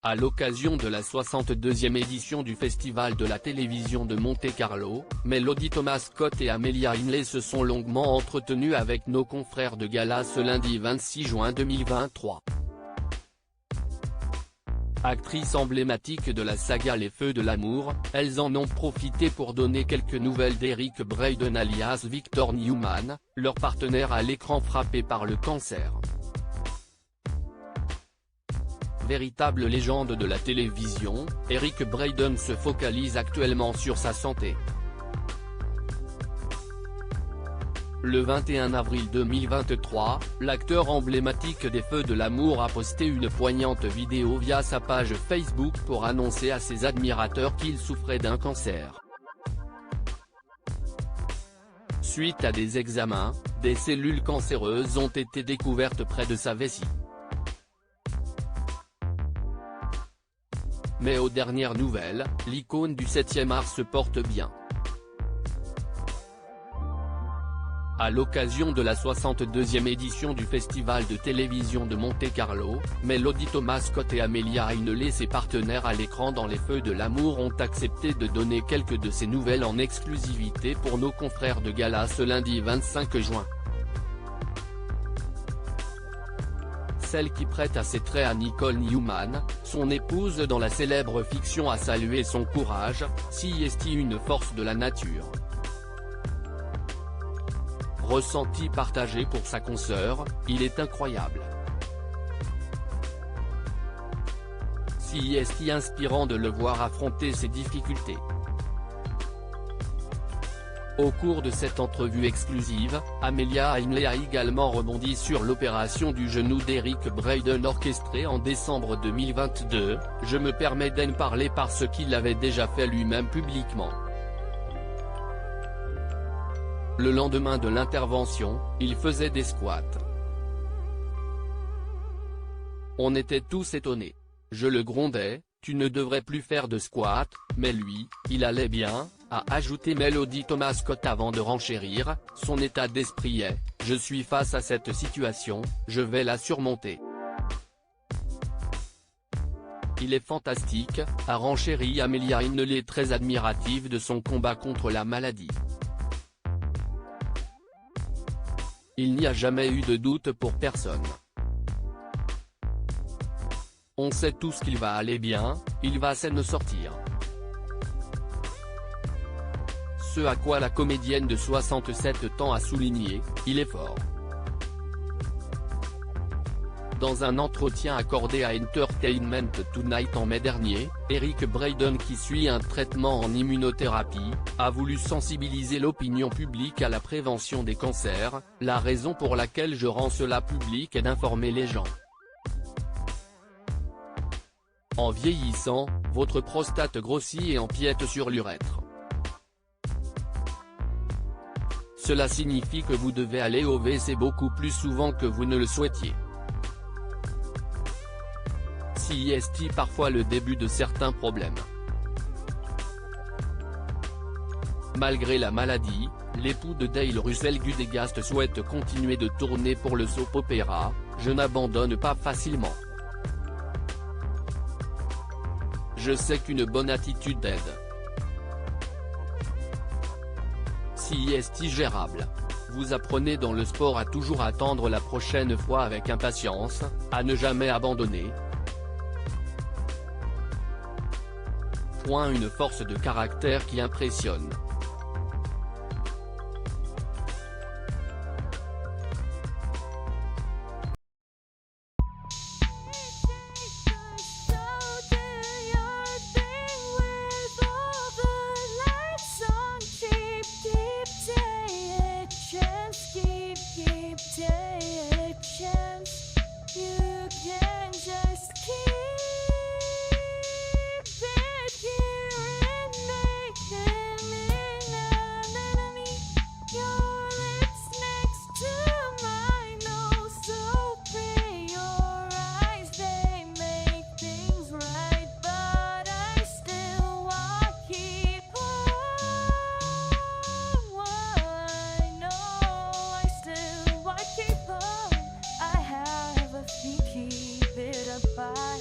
À l'occasion de la 62e édition du Festival de la télévision de Monte-Carlo, Melody Thomas Scott et Amelia Hindley se sont longuement entretenus avec nos confrères de Gala ce lundi 26 juin 2023. Actrices emblématiques de la saga Les Feux de l'amour, elles en ont profité pour donner quelques nouvelles d'Eric Braeden alias Victor Newman, leur partenaire à l'écran frappé par le cancer. Véritable légende de la télévision, Eric Braeden se focalise actuellement sur sa santé. Le 21 avril 2023, l'acteur emblématique des Feux de l'amour a posté une poignante vidéo via sa page Facebook pour annoncer à ses admirateurs qu'il souffrait d'un cancer. Suite à des examens, des cellules cancéreuses ont été découvertes près de sa vessie. Mais aux dernières nouvelles, l'icône du 7e art se porte bien. À l'occasion de la 62e édition du Festival de télévision de Monte-Carlo, Melody Thomas Scott et Amelia Hindley, ses partenaires à l'écran dans Les Feux de l'amour, ont accepté de donner quelques de ces nouvelles en exclusivité pour nos confrères de Gala ce lundi 25 juin. Celle qui prête à ses traits à Nicole Newman, son épouse dans la célèbre fiction, a salué son courage, si est une force de la nature. Ressenti partagé pour sa consoeur, il est incroyable. Si est inspirant de le voir affronter ses difficultés. Au cours de cette entrevue exclusive, Amelia Hindley a également rebondi sur l'opération du genou d'Eric Braeden orchestrée en décembre 2022, « Je me permets d'en parler parce qu'il l'avait déjà fait lui-même publiquement. Le lendemain de l'intervention, il faisait des squats. On était tous étonnés. Je le grondais, tu ne devrais plus faire de squat, mais lui, il allait bien, a ajouté Melody Thomas Scott avant de renchérir, son état d'esprit est, je suis face à cette situation, je vais la surmonter. Il est fantastique, a renchéri Amelia Hindley, très admirative de son combat contre la maladie. Il n'y a jamais eu de doute pour personne. On sait tous qu'il va aller bien, il va s'en sortir. Ce à quoi la comédienne de 67 ans a souligné, il est fort. Dans un entretien accordé à Entertainment Tonight en mai dernier, Eric Braeden, qui suit un traitement en immunothérapie, a voulu sensibiliser l'opinion publique à la prévention des cancers. La raison pour laquelle je rends cela public est d'informer les gens. En vieillissant, votre prostate grossit et empiète sur l'urètre. Cela signifie que vous devez aller au WC beaucoup plus souvent que vous ne le souhaitiez. Si est parfois le début de certains problèmes. Malgré la maladie, l'époux de Dale Russell Gudegast souhaite continuer de tourner pour le soap opéra, je n'abandonne pas facilement. Je sais qu'une bonne attitude aide. Si est gérable. Vous apprenez dans le sport à toujours attendre la prochaine fois avec impatience, à ne jamais abandonner. Une force de caractère qui impressionne. Keep it apart.